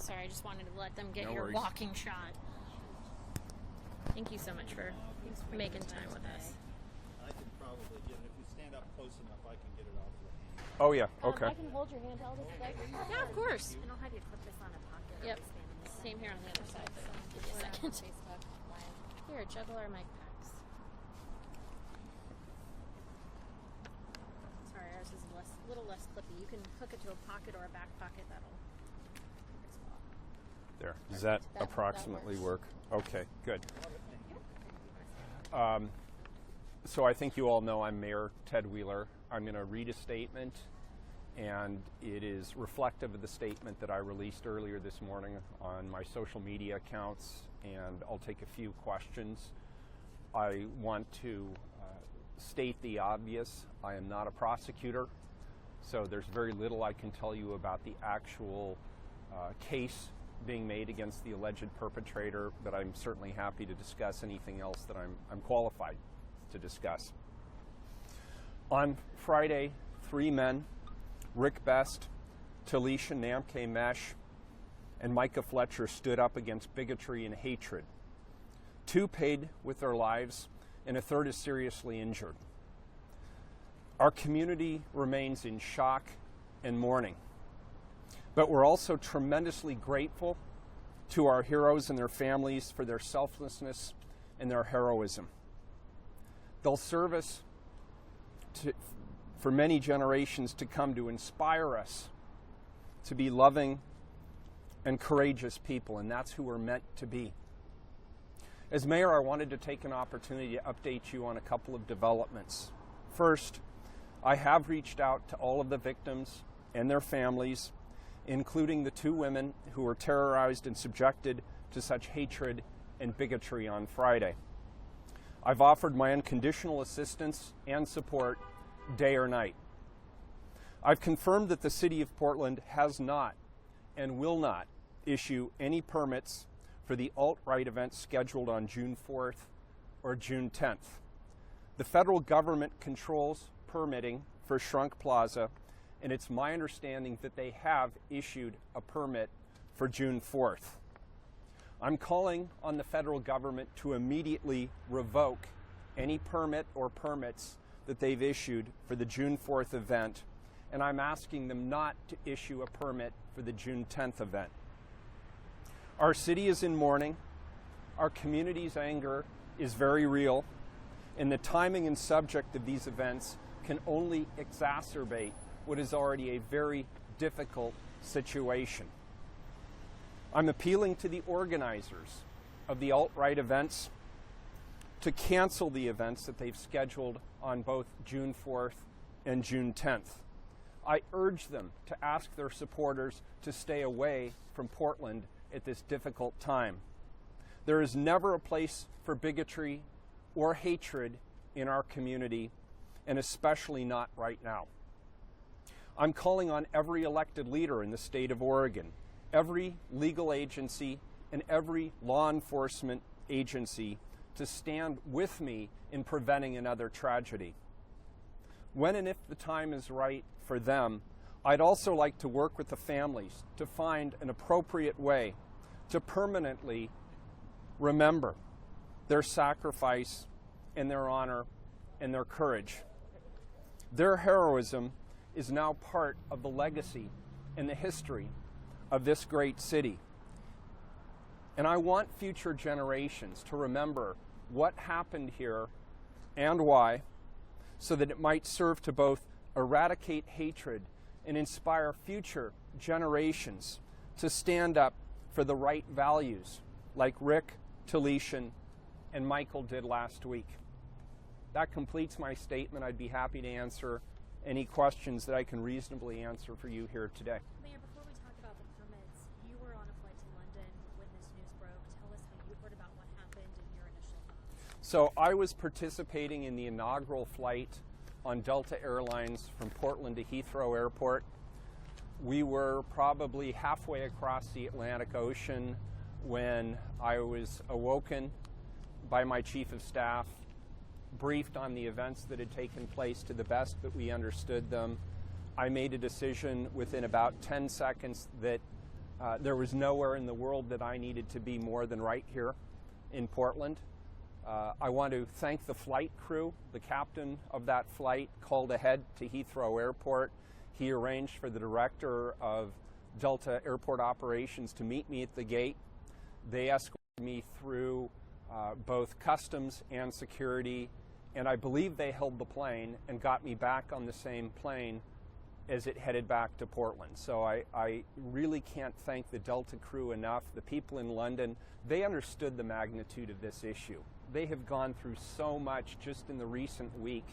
Sorry, I just wanted to let them get No your worries. walking shot. Thank you so much for making time with us. I can probably get it. If you stand up close enough, I can get it off the hand. Oh, yeah. Okay. I can hold your handheld if like. Yeah, of course. And I'll have you clip this on a pocket. Yep. Or stand in the Same here on the other side. So give me a second. Facebook Live. Here, juggle our mic packs. Sorry, ours is a little less clippy. You can hook it to a pocket or a back pocket. That'll work as well. There. Does that That approximately works. work? Okay, good. So I think you all know I'm Mayor Ted Wheeler. I'm going to read a statement, and it is reflective of the statement that I released earlier this morning on my social media accounts, and I'll take a few questions. I want to state the obvious. I am not a prosecutor, so there's very little I can tell you about the actual case being made against the alleged perpetrator, but I'm certainly happy to discuss anything else that I'm qualified to discuss. On Friday, 3 men, Rick Best, Talisha Namke Mesh, and Micah Fletcher stood up against bigotry and hatred. 2 paid with their lives, and a 3rd is seriously injured. Our community remains in shock and mourning, but we're also tremendously grateful to our heroes and their families for their selflessness and their heroism. They'll serve us for many generations to come to inspire us to be loving and courageous people, and that's who we're meant to be. As mayor, I wanted to take an opportunity to update you on a couple of developments. First, I have reached out to all of the victims and their families, including the 2 women who were terrorized and subjected to such hatred and bigotry on Friday. I've offered my unconditional assistance and support day or night. I've confirmed that the City of Portland has not and will not issue any permits for the alt-right event scheduled on June 4th or June 10th. The federal government controls permitting for Shrunk Plaza, and it's my understanding that they have issued a permit for June 4th. I'm calling on the federal government to immediately revoke any permit or permits that they've issued for the June 4th event, and I'm asking them not to issue a permit for the June 10th event. Our city is in mourning. Our community's anger is very real, and the timing and subject of these events can only exacerbate what is already a very difficult situation. I'm appealing to the organizers of the alt-right events to cancel the events that they've scheduled on both June 4th and June 10th. I urge them to ask their supporters to stay away from Portland at this difficult time. There is never a place for bigotry or hatred in our community, and especially not right now. I'm calling on every elected leader in the state of Oregon, every legal agency, and every law enforcement agency to stand with me in preventing another tragedy. When and if the time is right for them, I'd also like to work with the families to find an appropriate way to permanently remember their sacrifice and their honor and their courage. Their heroism is now part of the legacy and the history of this great city. And I want future generations to remember what happened here and why, so that it might serve to both eradicate hatred and inspire future generations to stand up for the right values, like Rick, Talisha, and Michael did last week. That completes my statement. I'd be happy to answer any questions that I can reasonably answer for you here today. Mayor, before we talk about the permits, you were on a flight to London when this news broke. Tell us how you heard about what happened and your initial thoughts. So I was participating in the inaugural flight on Delta Airlines from Portland to Heathrow Airport. We were probably halfway across the Atlantic Ocean when I was awoken by my chief of staff, briefed on the events that had taken place to the best that we understood them. I made a decision within about 10 seconds that There was nowhere in the world that I needed to be more than right here in Portland. I want to thank the flight crew. The captain of that flight called ahead to Heathrow Airport. He arranged for the director of Delta Airport Operations to meet me at the gate. They escorted me through both customs and security, and I believe they held the plane and got me back on the same plane as it headed back to Portland. So I really can't thank the Delta crew enough. The people in London, they understood the magnitude of this issue. They have gone through so much just in the recent week.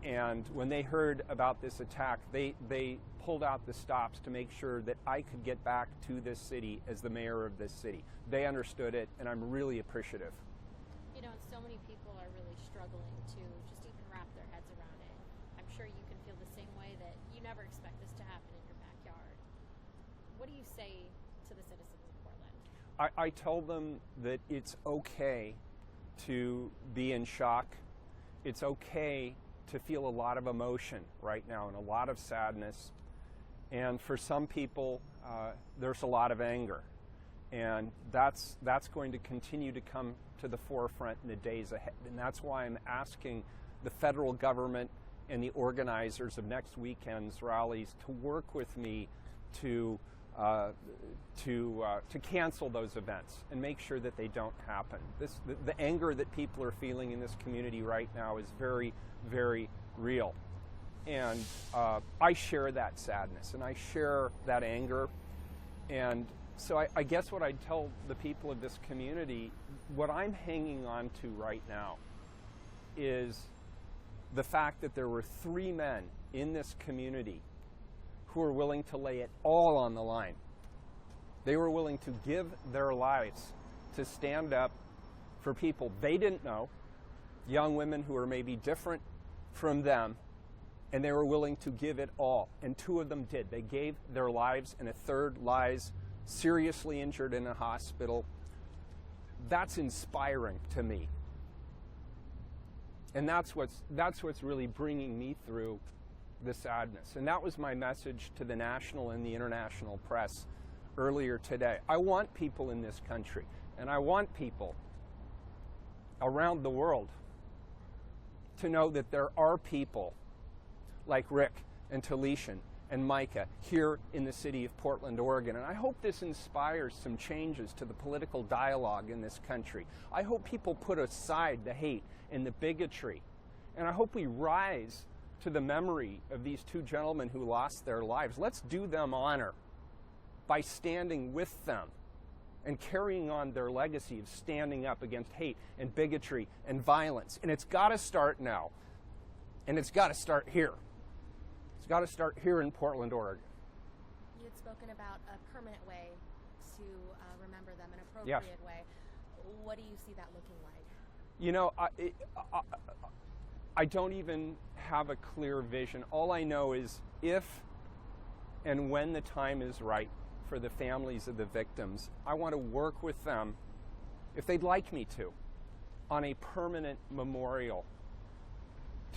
And when they heard about this attack, they pulled out the stops to make sure that I could get back to this city as the mayor of this city. They understood it, and I'm really appreciative. You know, so many people are really struggling to just even wrap their heads around it. I'm sure you can feel the same way that you never expect this to happen in your backyard. What do you say to the citizens of Portland? I tell them that it's okay to be in shock. It's okay to feel a lot of emotion right now and a lot of sadness. And for some people, there's a lot of anger. And that's going to continue to come to the forefront in the days ahead. And that's why I'm asking the federal government and the organizers of next weekend's rallies to work with me to cancel those events and make sure that they don't happen. The anger that people are feeling in this community right now is very, very real. And I share that sadness and I share that anger. And so I guess what I'd tell the people of this community, what I'm hanging on to right now is the fact that there were 3 men in this community who were willing to lay it all on the line. They were willing to give their lives to stand up for people they didn't know, young women who were maybe different from them, and they were willing to give it all. And 2 of them did. They gave their lives, and a third lies seriously injured in a hospital. That's inspiring to me. And that's what's really bringing me through the sadness. And that was my message to the national and the international press earlier today. I want people in this country, and I want people around the world to know that there are people like Rick and Talisha and Micah here in the city of Portland, Oregon. And I hope this inspires some changes to the political dialogue in this country. I hope people put aside the hate and the bigotry. And I hope we rise to the memory of these 2 gentlemen who lost their lives. Let's do them honor by standing with them and carrying on their legacy of standing up against hate and bigotry and violence. And it's got to start now. And it's got to start here. It's got to start here in Portland, Oregon. You had spoken about a permanent way to remember them, an appropriate way. What do you see that looking like? You know, I don't even have a clear vision. All I know is if and when the time is right for the families of the victims, I want to work with them, if they'd like me to, on a permanent memorial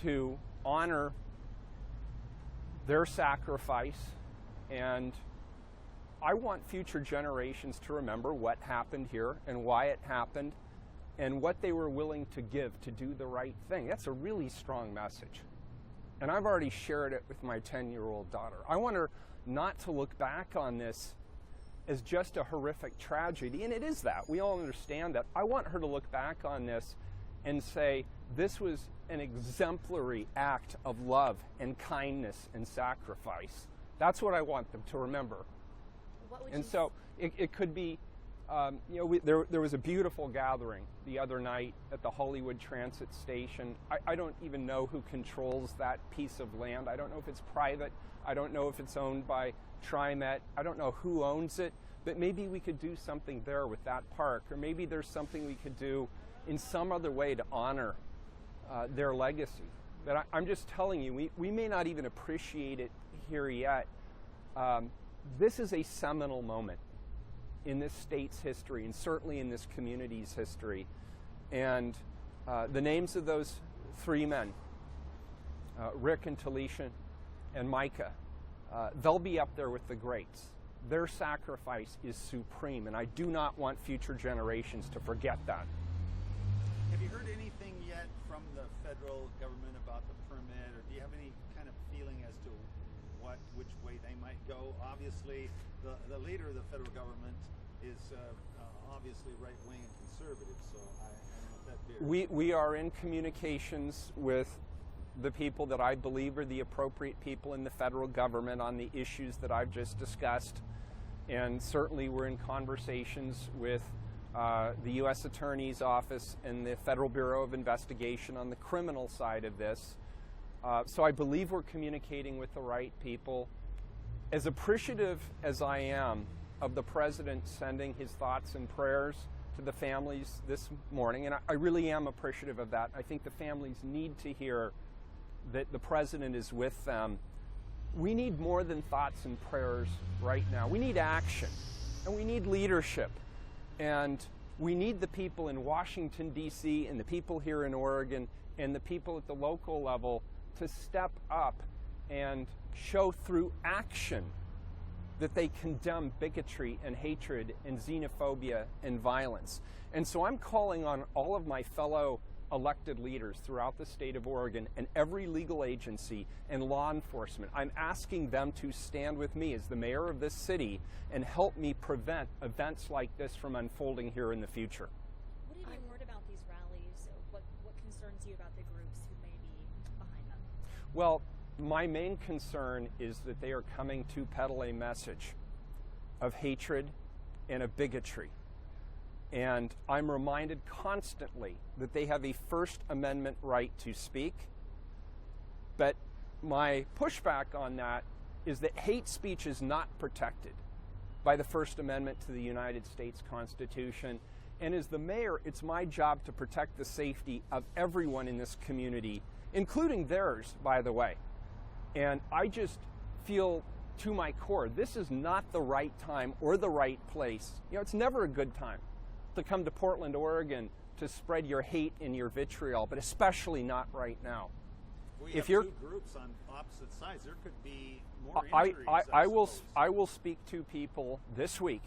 to honor their sacrifice. And I want future generations to remember what happened here and why it happened and what they were willing to give to do the right thing. That's a really strong message. And I've already shared it with my 10-year-old daughter. I want her not to look back on this as just a horrific tragedy, and it is that. We all understand that. I want her to look back on this and say, this was an exemplary act of love and kindness and sacrifice. That's what I want them to remember. And so it could be, there was a beautiful gathering the other night at the Hollywood Transit Station. I don't even know who controls that piece of land. I don't know if it's private. I don't know if it's owned by TriMet. I don't know who owns it. But maybe we could do something there with that park. Or maybe there's something we could do in some other way to honor their legacy. But I'm just telling you, we may not even appreciate it here yet. This is a seminal moment in this state's history and certainly in this community's history. And the names of those 3 men, Rick and Talisha and Micah, they'll be up there with the greats. Their sacrifice is supreme, and I do not want future generations to forget that. Have you heard anything yet from the federal government about the permit, or do you have any kind of feeling as to which way they might go? Obviously, the leader of the federal government is obviously right-wing and conservative, so I don't know if that bears. We are in communications with the people that I believe are the appropriate people in the federal government on the issues that I've just discussed. And certainly we're in conversations with the U.S. Attorney's Office and the Federal Bureau of Investigation on the criminal side of this. So I believe we're communicating with the right people. As appreciative as I am of the President sending his thoughts and prayers to the families this morning, and I really am appreciative of that. I think the families need to hear that the President is with them. We need more than thoughts and prayers right now. We need action, and we need leadership, and we need the people in Washington, D.C., and the people here in Oregon, and the people at the local level to step up and show through action that they condemn bigotry and hatred and xenophobia and violence. And so I'm calling on all of my fellow elected leaders throughout the state of Oregon and every legal agency and law enforcement. I'm asking them to stand with me as the mayor of this city and help me prevent events like this from unfolding here in the future. What have you heard about these rallies? What concerns you about the groups who may be behind them? Well, my main concern is that they are coming to peddle a message of hatred and of bigotry. And I'm reminded constantly that they have a First Amendment right to speak. But my pushback on that is that hate speech is not protected by the First Amendment to the United States Constitution. And as the mayor, it's my job to protect the safety of everyone in this community, including theirs, by the way. And I just feel to my core, this is not the right time or the right place. You know, it's never a good time to come to Portland, Oregon to spread your hate and your vitriol, but especially not right now. We If have you're, two groups on opposite sides. There could be more injuries. I will speak to people this week.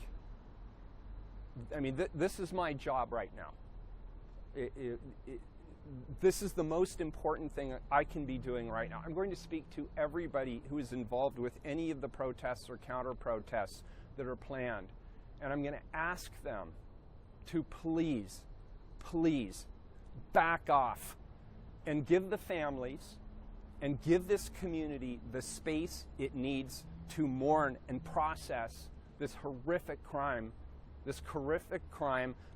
I mean, this is my job right now. This is the most important thing I can be doing right now. I'm going to speak to everybody who is involved with any of the protests or counter-protests that are planned. And I'm going to ask them to please back off and give the families and give this community the space it needs to mourn and process this horrific crime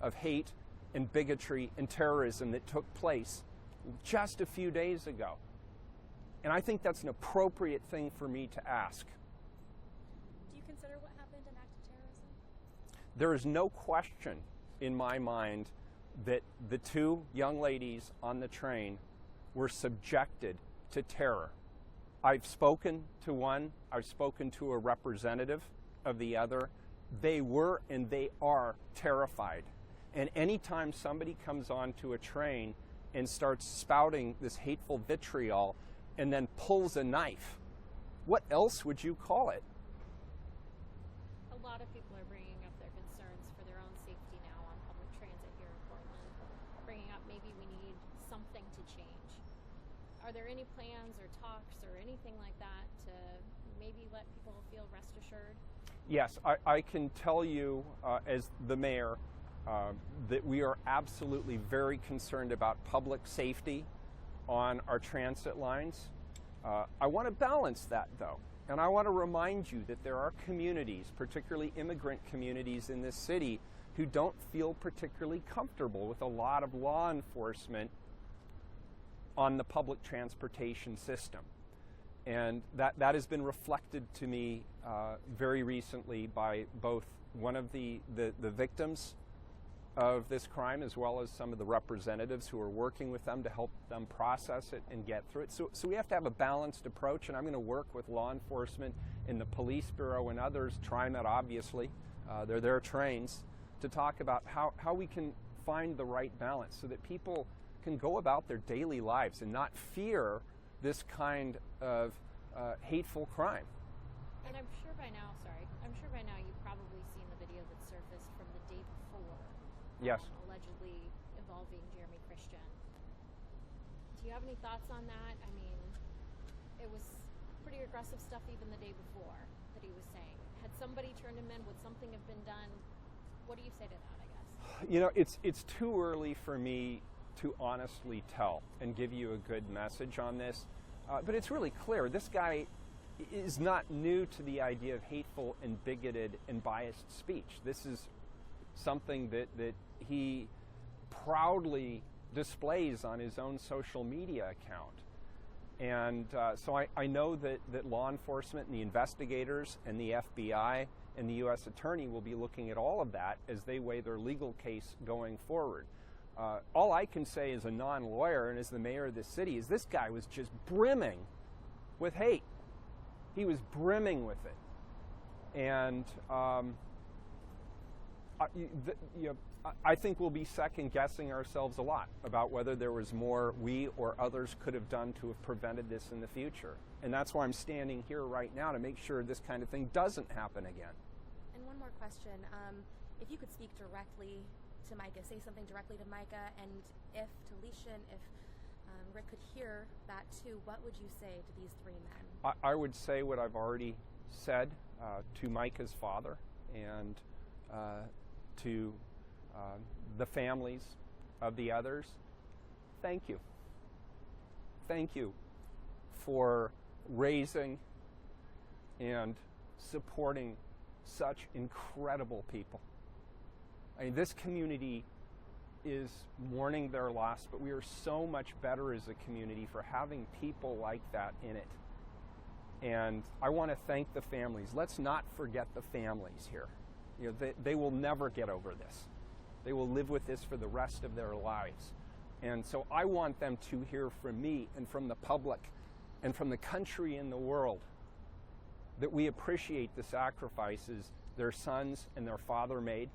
of hate and bigotry and terrorism that took place just a few days ago. And I think that's an appropriate thing for me to ask. Do you consider what happened an act of terrorism? There is no question in my mind that the two young ladies on the train were subjected to terror. I've spoken to one, I've spoken to a representative of the other. They were and they are terrified. And anytime somebody comes onto a train and starts spouting this hateful vitriol and then pulls a knife, what else would you call it? A lot of people are bringing up their concerns for their own safety now on public transit here in Portland, bringing up maybe we need something to change. Are there any plans or talks or anything like that to maybe let people feel rest assured? Yes, I can tell you as the mayor that we are absolutely very concerned about public safety on our transit lines. I want to balance that, though. And I want to remind you that there are communities, particularly immigrant communities in this city, who don't feel particularly comfortable with a lot of law enforcement on the public transportation system. And that has been reflected to me very recently by both one of the victims of this crime as well as some of the representatives who are working with them to help them process it and get through it. So we have to have a balanced approach, and I'm going to work with law enforcement in the police bureau and others, TriMet obviously, they're their trains, to talk about how we can find the right balance so that people can go about their daily lives and not fear this kind of hateful crime. And I'm sure by now, you've probably seen the video that surfaced from the day before. Yes. Allegedly involving Jeremy Christian. Do you have any thoughts on that? I mean, it was pretty aggressive stuff even the day before that he was saying. Had somebody turned him in, would something have been done? What do you say to that, I guess? You know, it's too early for me to honestly tell and give you a good message on this. But it's really clear. This guy is not new to the idea of hateful and bigoted and biased speech. This is something that he proudly displays on his own social media account. And so I know that law enforcement and the investigators and the FBI and the U.S. Attorney will be looking at all of that as they weigh their legal case going forward. All I can say as a non-lawyer and as the mayor of this city is this guy was just brimming with hate. He was brimming with it. And I think we'll be second-guessing ourselves a lot about whether there was more we or others could have done to have prevented this in the future. And that's why I'm standing here right now, to make sure this kind of thing doesn't happen again. And one more question. If you could speak directly to Micah, say something directly to Micah, and if to Leishan, if Rick could hear that too, what would you say to these three men? I would say what I've already said to Micah's father and to the families of the others. Thank you. Thank you for raising and supporting such incredible people. I mean, this community is mourning their loss, but we are so much better as a community for having people like that in it. And I want to thank the families. Let's not forget the families here. You know, they will never get over this. They will live with this for the rest of their lives. And so I want them to hear from me and from the public and from the country and the world that we appreciate the sacrifices their sons and their father made.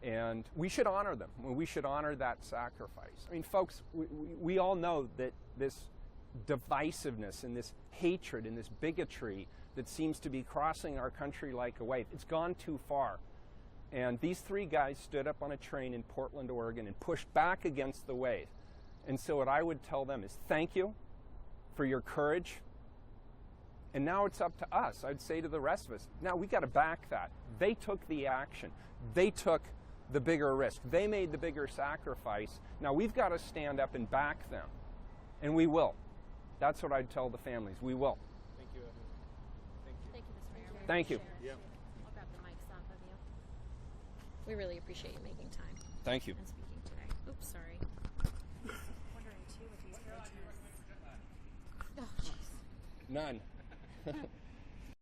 And we should honor them. We should honor that sacrifice. I mean, folks, we all know that this divisiveness and this hatred and this bigotry that seems to be crossing our country like a wave, it's gone too far. And these three guys stood up on a train in Portland, Oregon, and pushed back against the wave. And so what I would tell them is thank you for your courage. And now it's up to us. I'd say to the rest of us, now we got to back that. They took the action. They took the bigger risk. They made the bigger sacrifice. Now we've got to stand up and back them. And we will. That's what I'd tell the families. We will. Thank you, Evan. Thank you. Thank you, Mr. Mayor. Thank you. Yeah. I'll grab the mics off of you. We really appreciate you making time Thank you. and speaking today. Oops, sorry. Wondering too with these protests. Oh, jeez. None.